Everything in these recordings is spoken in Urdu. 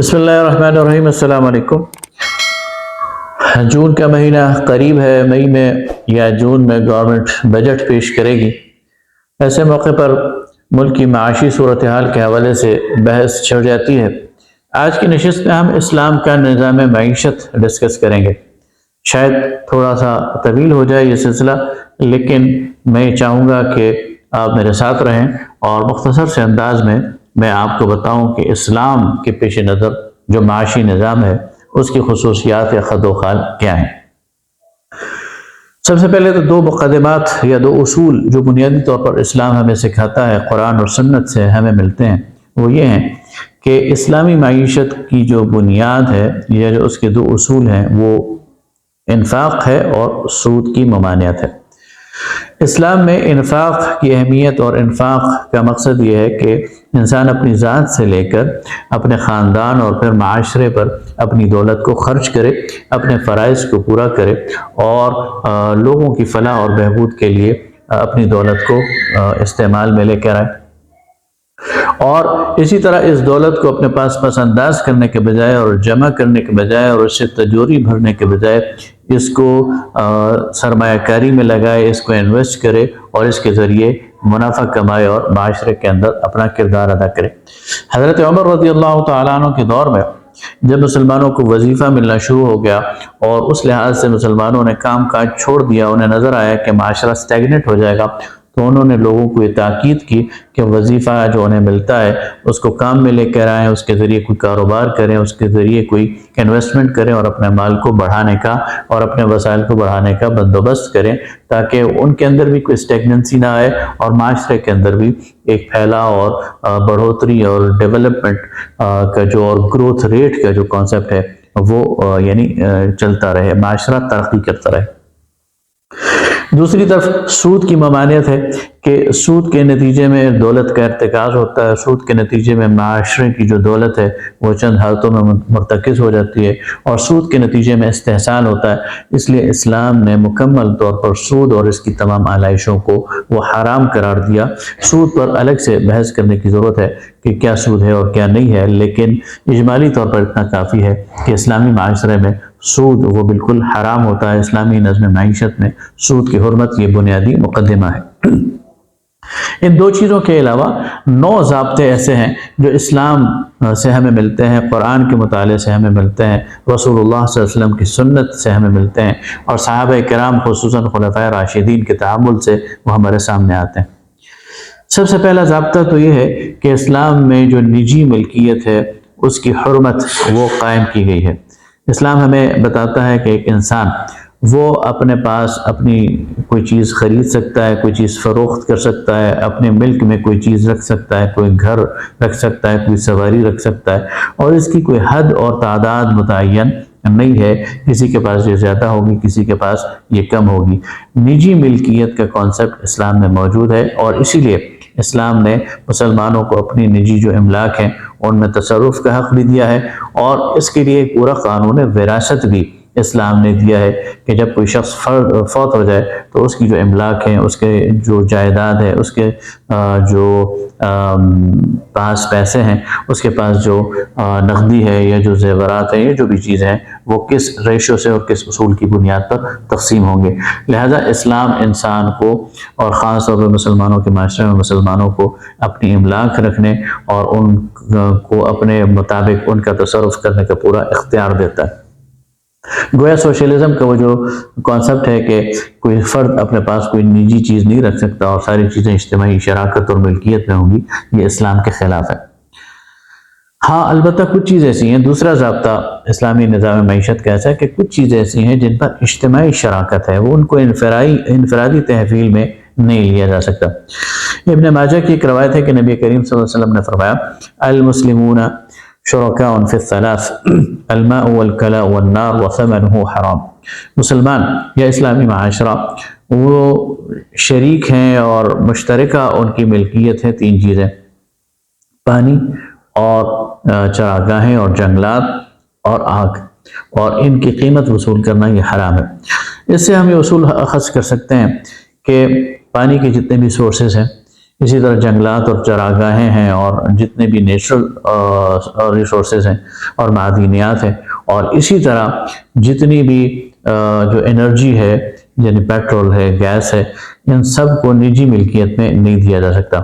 بسم اللہ الرحمن الرحیم۔ السلام علیکم۔ جون کا مہینہ قریب ہے، مئی میں یا جون میں گورنمنٹ بجٹ پیش کرے گی۔ ایسے موقع پر ملک کی معاشی صورتحال کے حوالے سے بحث چھڑ جاتی ہے۔ آج کی نشست میں ہم اسلام کا نظام معیشت ڈسکس کریں گے۔ شاید تھوڑا سا طویل ہو جائے یہ سلسلہ، لیکن میں چاہوں گا کہ آپ میرے ساتھ رہیں اور مختصر سے انداز میں آپ کو بتاؤں کہ اسلام کے پیش نظر جو معاشی نظام ہے اس کی خصوصیات یا خد و خال کیا ہیں۔ سب سے پہلے تو دو مقدمات یا دو اصول جو بنیادی طور پر اسلام ہمیں سکھاتا ہے، قرآن اور سنت سے ہمیں ملتے ہیں، وہ یہ ہیں کہ اسلامی معیشت کی جو بنیاد ہے یا جو اس کے دو اصول ہیں وہ انفاق ہے اور سود کی ممانعت ہے۔ اسلام میں انفاق کی اہمیت اور انفاق کا مقصد یہ ہے کہ انسان اپنی ذات سے لے کر اپنے خاندان اور پھر معاشرے پر اپنی دولت کو خرچ کرے، اپنے فرائض کو پورا کرے اور لوگوں کی فلاح اور بہبود کے لیے اپنی دولت کو استعمال میں لے کر آئے۔ اور اسی طرح اس دولت کو اپنے پاس انداز کرنے کے بجائے اور جمع کرنے کے بجائے اور اس سے تجوری بھرنے کے بجائے اس کو سرمایہ کاری میں لگائے، اس کو انویسٹ کرے اور اس کے ذریعے منافع کمائے اور معاشرے کے اندر اپنا کردار ادا کرے۔ حضرت عمر رضی اللہ تعالیٰ عنہ کے دور میں جب مسلمانوں کو وظیفہ ملنا شروع ہو گیا اور اس لحاظ سے مسلمانوں نے کام کاج چھوڑ دیا، انہیں نظر آیا کہ معاشرہ سٹیگنٹ ہو جائے گا، تو انہوں نے لوگوں کو یہ تاکید کی کہ وظیفہ جو انہیں ملتا ہے اس کو کام میں لے کر آئیں، اس کے ذریعے کوئی کاروبار کریں، اس کے ذریعے کوئی انویسٹمنٹ کریں اور اپنے مال کو بڑھانے کا اور اپنے وسائل کو بڑھانے کا بندوبست کریں، تاکہ ان کے اندر بھی کوئی اسٹیگننسی نہ آئے اور معاشرے کے اندر بھی ایک پھیلاؤ اور بڑھوتری اور ڈیولپمنٹ کا جو اور گروتھ ریٹ کا جو کانسیپٹ ہے وہ یعنی چلتا رہے، معاشرہ ترقی کرتا رہے۔ دوسری طرف سود کی ممانعت ہے کہ سود کے نتیجے میں دولت کا ارتکاز ہوتا ہے، سود کے نتیجے میں معاشرے کی جو دولت ہے وہ چند ہاتھوں میں مرتکز ہو جاتی ہے اور سود کے نتیجے میں استحصال ہوتا ہے۔ اس لیے اسلام نے مکمل طور پر سود اور اس کی تمام آلائشوں کو وہ حرام قرار دیا۔ سود پر الگ سے بحث کرنے کی ضرورت ہے کہ کیا سود ہے اور کیا نہیں ہے، لیکن اجمالی طور پر اتنا کافی ہے کہ اسلامی معاشرے میں سود وہ بالکل حرام ہوتا ہے۔ اسلامی نظم معیشت میں سود کی حرمت یہ بنیادی مقدمہ ہے۔ ان دو چیزوں کے علاوہ 9 ضابطے ایسے ہیں جو اسلام سے ہمیں ملتے ہیں، قرآن کے مطالعے سے ہمیں ملتے ہیں، رسول اللہ صلی اللہ علیہ وسلم کی سنت سے ہمیں ملتے ہیں اور صحابہ کرام خصوصاً خلفائے راشدین کے تعامل سے وہ ہمارے سامنے آتے ہیں۔ سب سے پہلا ضابطہ تو یہ ہے کہ اسلام میں جو نجی ملکیت ہے اس کی حرمت وہ قائم کی گئی ہے۔ اسلام ہمیں بتاتا ہے کہ ایک انسان وہ اپنے پاس اپنی کوئی چیز خرید سکتا ہے، کوئی چیز فروخت کر سکتا ہے، اپنے ملک میں کوئی چیز رکھ سکتا ہے، کوئی گھر رکھ سکتا ہے، کوئی سواری رکھ سکتا ہے اور اس کی کوئی حد اور تعداد متعین نہیں ہے، کسی کے پاس یہ زیادہ ہوگی، کسی کے پاس یہ کم ہوگی۔ نجی ملکیت کا کانسیپٹ اسلام میں موجود ہے اور اسی لیے اسلام نے مسلمانوں کو اپنی نجی جو املاک ہیں ان میں تصرف کا حق بھی دیا ہے اور اس کے لیے ایک پورا قانون وراثت بھی اسلام نے دیا ہے کہ جب کوئی شخص فوت ہو جائے تو اس کی جو املاک ہیں، اس کے جو جائیداد ہے، اس کے جو پاس پیسے ہیں، اس کے پاس جو نقدی ہے یا جو زیورات ہیں، یہ جو بھی چیز ہیں وہ کس ریشو سے اور کس اصول کی بنیاد پر تقسیم ہوں گے۔ لہذا اسلام انسان کو اور خاص طور پر مسلمانوں کے معاشرے میں مسلمانوں کو اپنی املاک رکھنے اور ان کو اپنے مطابق ان کا تصرف کرنے کا پورا اختیار دیتا ہے۔ گویا سوشلزم کا وہ جو کانسیپٹ ہے کہ کوئی فرد اپنے پاس کوئی نجی چیز نہیں رکھ سکتا اور ساری چیزیں اجتماعی شراکت اور ملکیت میں ہوں گی، یہ اسلام کے خلاف ہے۔ ہاں البتہ کچھ چیز ایسی ہیں، دوسرا ضابطہ اسلامی نظام معیشت کا ایسا ہے کہ کچھ چیزیں ایسی ہیں جن پر اجتماعی شراکت ہے، وہ ان کو انفرادی تحویل میں نہیں لیا جا سکتا۔ ابن ماجہ کی ایک روایت ہے کہ نبی کریم صلی اللہ علیہ وسلم نے فرمایا المسلمون شرکاء فی الثلاث الماء والکلاء والنار وثمنہ حرام۔ مسلمان یا اسلامی معاشرہ وہ شریک ہیں اور مشترکہ ان کی ملکیت ہے 3 چیزیں، پانی اور چراگاہیں اور جنگلات اور آگ، اور ان کی قیمت وصول کرنا یہ حرام ہے۔ اس سے ہم یہ اصول اخذ کر سکتے ہیں کہ پانی کے جتنے بھی سورسز ہیں اسی طرح جنگلات اور چراگاہیں ہیں اور جتنے بھی نیچرل ریسورسز ہیں اور معدنیات ہیں، اور اسی طرح جتنی بھی جو انرجی ہے یعنی پیٹرول ہے، گیس ہے، ان سب کو نجی ملکیت میں نہیں دیا جا سکتا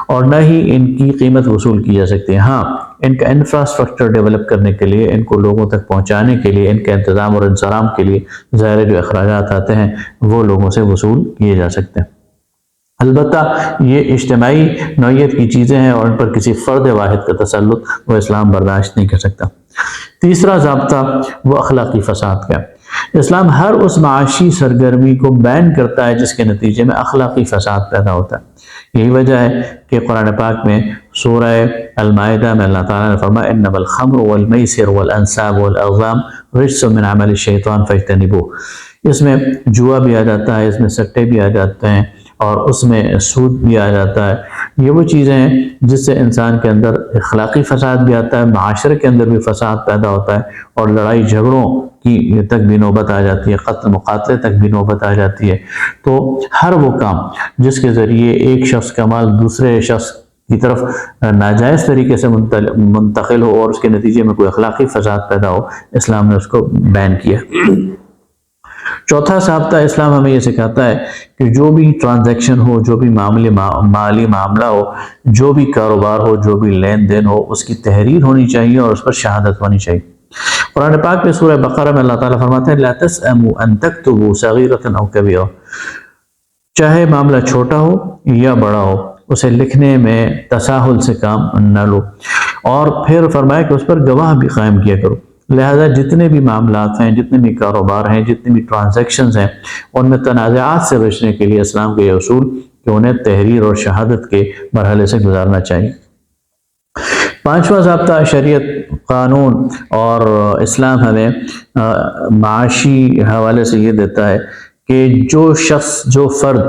اور نہ ہی ان کی قیمت وصول کی جا سکتی ہے۔ ہاں، ان کا انفراسٹرکچر ڈیولپ کرنے کے لیے، ان کو لوگوں تک پہنچانے کے لیے، ان کے انتظام اور انصرام کے لیے ظاہر جو اخراجات آتے ہیں وہ لوگوں سے وصول کیے جا سکتے ہیں۔ البتہ یہ اجتماعی نوعیت کی چیزیں ہیں اور ان پر کسی فرد واحد کا تسلط وہ اسلام برداشت نہیں کر سکتا۔ تیسرا ضابطہ وہ اخلاقی فساد کا ہے۔ اسلام ہر اس معاشی سرگرمی کو بین کرتا ہے جس کے نتیجے میں اخلاقی فساد پیدا ہوتا ہے۔ یہی وجہ ہے کہ قرآن پاک میں سورہ المائدہ میں اللہ تعالیٰ نے فرمایا انما الخمر والمیسر والانصاب والازلام رجس من عمل الشیطان فاجتنبوہ۔ اس میں جوا بھی آ جاتا ہے، اس میں سٹے بھی آ جاتے ہیں اور اس میں سود بھی آ جاتا ہے۔ یہ وہ چیزیں ہیں جس سے انسان کے اندر اخلاقی فساد بھی آتا ہے، معاشرے کے اندر بھی فساد پیدا ہوتا ہے اور لڑائی جھگڑوں کی تک بھی نوبت آ جاتی ہے، قتل مقاتلے تک بھی نوبت آ جاتی ہے۔ تو ہر وہ کام جس کے ذریعے ایک شخص کا مال دوسرے شخص کی طرف ناجائز طریقے سے منتقل ہو اور اس کے نتیجے میں کوئی اخلاقی فساد پیدا ہو، اسلام نے اس کو بین کیا۔ چوتھا ضابطہ اسلام ہمیں یہ سکھاتا ہے کہ جو بھی ٹرانزیکشن ہو، جو بھی مالی معاملہ ہو، جو بھی کاروبار ہو، جو بھی لین دین ہو، اس کی تحریر ہونی چاہیے اور اس پر شہادت ہونی چاہیے۔ قرآن پاک میں سورہ بقرہ میں اللہ تعالیٰ فرماتے ہیں لا تسأموا ان تكتبوا صغيرة او كبيرة، چاہے معاملہ چھوٹا ہو یا بڑا ہو اسے لکھنے میں تساہل سے کام نہ لو، اور پھر فرمایا کہ اس پر گواہ بھی قائم کیا کرو۔ لہذا جتنے بھی معاملات ہیں، جتنے بھی کاروبار ہیں، جتنے بھی ٹرانزیکشنز ہیں، ان میں تنازعات سے بچنے کے لیے اسلام کے یہ اصول کہ انہیں تحریر اور شہادت کے مرحلے سے گزارنا چاہیے۔ پانچواں ضابطہ شریعت، قانون اور اسلام ہمیں معاشی حوالے سے یہ دیتا ہے کہ جو شخص، جو فرد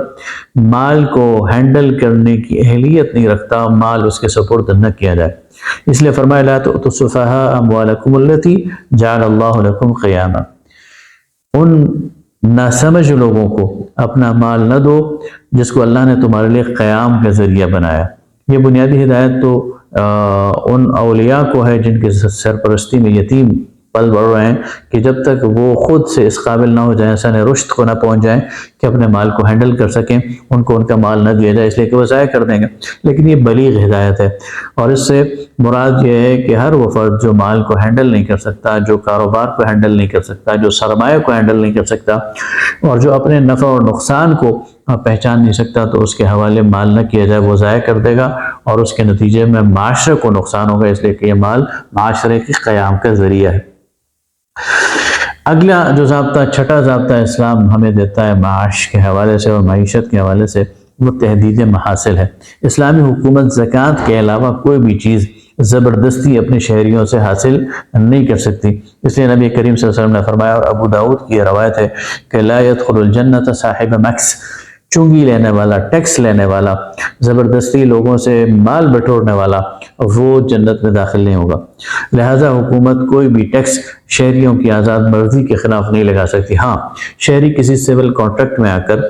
مال کو ہینڈل کرنے کی اہلیت نہیں رکھتا، مال اس کے سپرد نہ کیا جائے۔ اس لیے فرمایا لا تؤتوا السفهاء اموالکم التي جعل اللہ لکم قیاما، ان ناسمجھ لوگوں کو اپنا مال نہ دو جس کو اللہ نے تمہارے لیے قیام کا ذریعہ بنایا۔ یہ بنیادی ہدایت تو ان اولیاء کو ہے جن کے سرپرستی میں یتیم پل بڑھ رہے ہیں کہ جب تک وہ خود سے اس قابل نہ ہو جائیں، سن رشد کو نہ پہنچ جائیں کہ اپنے مال کو ہینڈل کر سکیں، ان کو ان کا مال نہ دیا جائے، اس لیے کہ وہ ضائع کر دیں گے۔ لیکن یہ بلیغ ہدایت ہے اور اس سے مراد یہ ہے کہ ہر وہ فرد جو مال کو ہینڈل نہیں کر سکتا، جو کاروبار کو ہینڈل نہیں کر سکتا، جو سرمایہ کو ہینڈل نہیں کر سکتا اور جو اپنے نفع اور نقصان کو پہچان نہیں سکتا، تو اس کے حوالے مال نہ کیا جائے، وہ ضائع کر دے گا اور اس کے نتیجے میں معاشرے کو نقصان ہوگا، اس لیے کہ یہ مال معاشرے کی قیام کا ذریعہ ہے۔ اگلا جو ضابطہ، چھٹا ضابطہ اسلام ہمیں دیتا ہے معاش کے حوالے سے اور معیشت کے حوالے سے، وہ تحدید محاصل ہے۔ اسلامی حکومت زکوٰۃ کے علاوہ کوئی بھی چیز زبردستی اپنے شہریوں سے حاصل نہیں کر سکتی۔ اس لیے نبی کریم صلی اللہ علیہ وسلم نے فرمایا، اور ابو داؤد کی یہ روایت ہے کہ لا يدخل الجنت صاحب مکس، چنگی لینے والا، ٹیکس لینے والا، زبردستی لوگوں سے مال بٹورنے والا، وہ جنت میں داخل نہیں ہوگا۔ لہٰذا حکومت کوئی بھی ٹیکس شہریوں کی آزاد مرضی کے خلاف نہیں لگا سکتی۔ ہاں، شہری کسی سول کانٹریکٹ میں آ کر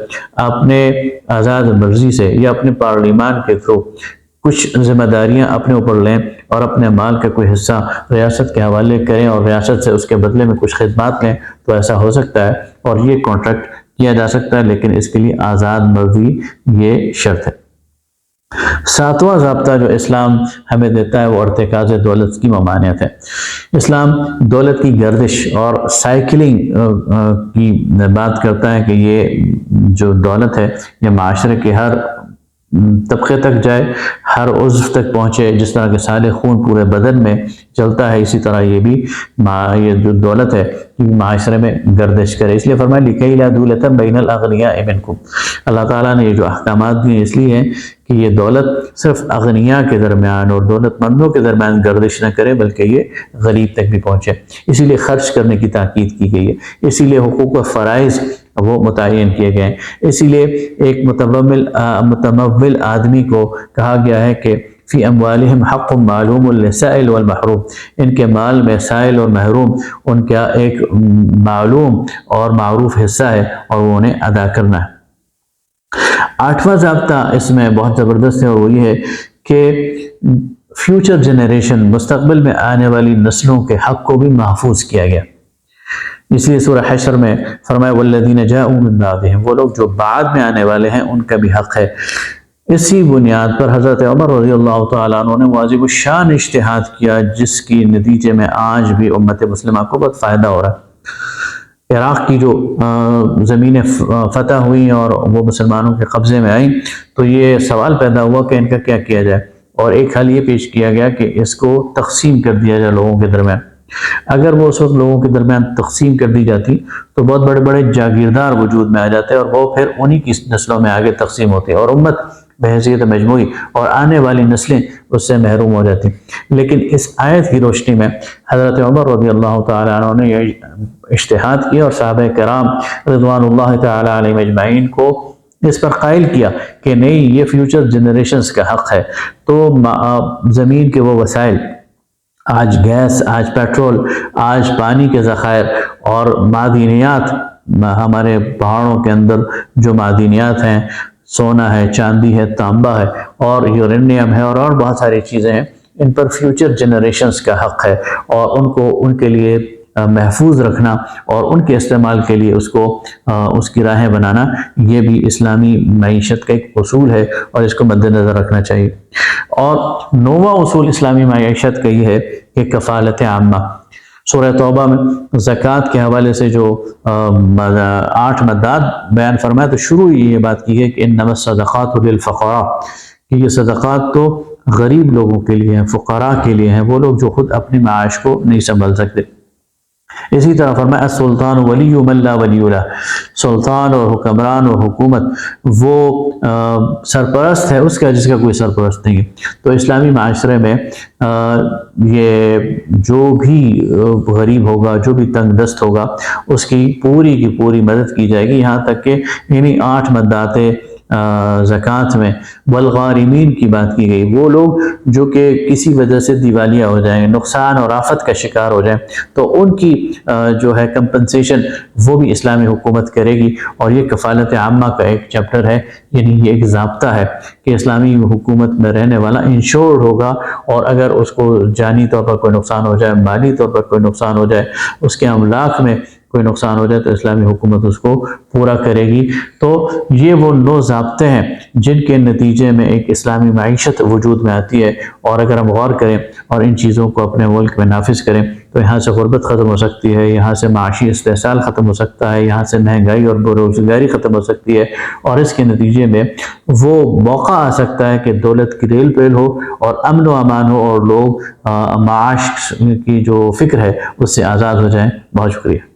اپنے آزاد مرضی سے یا اپنے پارلیمان کے تھرو کچھ ذمہ داریاں اپنے اوپر لیں اور اپنے مال کا کوئی حصہ ریاست کے حوالے کریں اور ریاست سے اس کے بدلے میں کچھ خدمات لیں، تو ایسا ہو سکتا ہے اور یہ کانٹریکٹ کیا جا سکتا ہے، لیکن اس کے لیے آزاد مرضی یہ شرط ہے۔ ساتواں ضابطہ جو اسلام ہمیں دیتا ہے وہ ارتکاز دولت کی ممانعت ہے۔ اسلام دولت کی گردش اور سائیکلنگ کی بات کرتا ہے کہ یہ جو دولت ہے یہ معاشرے کے ہر طبقے تک جائے، ہر عضو تک پہنچے۔ جس طرح کہ سالے خون پورے بدن میں چلتا ہے، اسی طرح یہ بھی یہ جو دولت ہے یہ معاشرے میں گردش کرے۔ اس لیے فرمایا لِكَيْ لَا دُولَةً بَيْنَ الْأَغْنِيَاءِ مِنْكُمْ، اللہ تعالیٰ نے یہ جو احکامات دیے اس لیے ہیں کہ یہ دولت صرف اغنیاء کے درمیان اور دولت مندوں کے درمیان گردش نہ کرے بلکہ یہ غریب تک بھی پہنچے۔ اسی لیے خرچ کرنے کی تاکید کی گئی ہے، اسی لیے حقوق و فرائض وہ متعین کیے گئے ہیں، اسی لیے ایک متمول آدمی کو کہا گیا ہے کہ فی اموالہم حق معلوم للسائل والمحروم، ان کے مال میں سائل اور محروم ان کا ایک معلوم اور معروف حصہ ہے اور وہ انہیں ادا کرنا ہے۔ 8واں ضابطہ اس میں بہت زبردست ہے، اور وہ یہ ہے کہ فیوچر جنریشن، مستقبل میں آنے والی نسلوں کے حق کو بھی محفوظ کیا گیا۔ اس لیے سورہ حشر میں فرمایا والذین جاءوا من بعدہم، وہ لوگ جو بعد میں آنے والے ہیں ان کا بھی حق ہے۔ اسی بنیاد پر حضرت عمر رضی اللہ تعالیٰ عنہ نے واجب الشان اجتہاد کیا، جس کی نتیجے میں آج بھی امت مسلمہ کو بہت فائدہ ہو رہا ہے۔ عراق کی جو زمینیں فتح ہوئیں اور وہ مسلمانوں کے قبضے میں آئیں، تو یہ سوال پیدا ہوا کہ ان کا کیا کیا جائے، اور ایک حل یہ پیش کیا گیا کہ اس کو تقسیم کر دیا جائے لوگوں کے درمیان۔ اگر وہ اس وقت لوگوں کے درمیان تقسیم کر دی جاتی تو بہت بڑے بڑے جاگیردار وجود میں آ جاتے، اور وہ پھر انہی کی نسلوں میں آگے تقسیم ہوتے، اور امت بحیثیت مجموعی اور آنے والی نسلیں اس سے محروم ہو جاتی۔ لیکن اس آیت کی روشنی میں حضرت عمر رضی اللہ تعالیٰ عنہ نے یہ اجتہاد کیا، اور صحابہ کرام رضوان اللہ تعالیٰ علیہم اجمعین کو اس پر قائل کیا کہ نہیں، یہ فیوچر جنریشنز کا حق ہے۔ تو زمین کے وہ وسائل، آج گیس، آج پیٹرول، آج پانی کے ذخائر اور معدنیات، ہمارے پہاڑوں کے اندر جو معدنیات ہیں، سونا ہے، چاندی ہے، تانبا ہے، اور یورینیم ہے، اور بہت ساری چیزیں ہیں، ان پر فیوچر جنریشنز کا حق ہے، اور ان کو ان کے لیے محفوظ رکھنا اور ان کے استعمال کے لیے اس کی راہیں بنانا، یہ بھی اسلامی معیشت کا ایک اصول ہے، اور اس کو مد نظر رکھنا چاہیے۔ اور 9واں اصول اسلامی معیشت کا یہ ہے کہ کفالت عامہ۔ سورہ توبہ میں زکوٰۃ کے حوالے سے جو 8 مدات بیان فرمایا، تو شروع یہ بات کی ہے کہ انما الصدقات للفقراء، کہ یہ صدقات تو غریب لوگوں کے لیے ہیں، فقراء کے لیے ہیں، وہ لوگ جو خود اپنی معاش کو نہیں سنبھال سکتے۔ اسی طرح فرمایا السلطان ولی من لا ولی لہ، سلطان اور حکمران اور حکومت وہ سرپرست ہے اس کا جس کا کوئی سرپرست نہیں ہے۔ تو اسلامی معاشرے میں یہ جو بھی غریب ہوگا، جو بھی تنگ دست ہوگا، اس کی پوری مدد کی جائے گی، یہاں تک کہ انہی 8 مدات زکوٰۃ میں والغارمین کی بات کی گئی، وہ لوگ جو کہ کسی وجہ سے دیوالیہ ہو جائیں، نقصان اور آفت کا شکار ہو جائیں، تو ان کی جو ہے کمپنسیشن وہ بھی اسلامی حکومت کرے گی۔ اور یہ کفالت عامہ کا ایک چیپٹر ہے، یعنی یہ ایک ضابطہ ہے کہ اسلامی حکومت میں رہنے والا انشورڈ ہوگا، اور اگر اس کو جانی طور پر کوئی نقصان ہو جائے، مالی طور پر کوئی نقصان ہو جائے، اس کے املاک میں کوئی نقصان ہو جائے، تو اسلامی حکومت اس کو پورا کرے گی۔ تو یہ وہ 9 ضابطے ہیں جن کے نتیجے میں ایک اسلامی معیشت وجود میں آتی ہے، اور اگر ہم غور کریں اور ان چیزوں کو اپنے ملک میں نافذ کریں تو یہاں سے غربت ختم ہو سکتی ہے، یہاں سے معاشی استحصال ختم ہو سکتا ہے، یہاں سے مہنگائی اور بےروزگاری ختم ہو سکتی ہے، اور اس کے نتیجے میں وہ موقع آ سکتا ہے کہ دولت کی ریل پیل ہو اور امن و امان ہو، اور لوگ معاش کی جو فکر ہے اس سے آزاد ہو جائیں۔ بہت شکریہ۔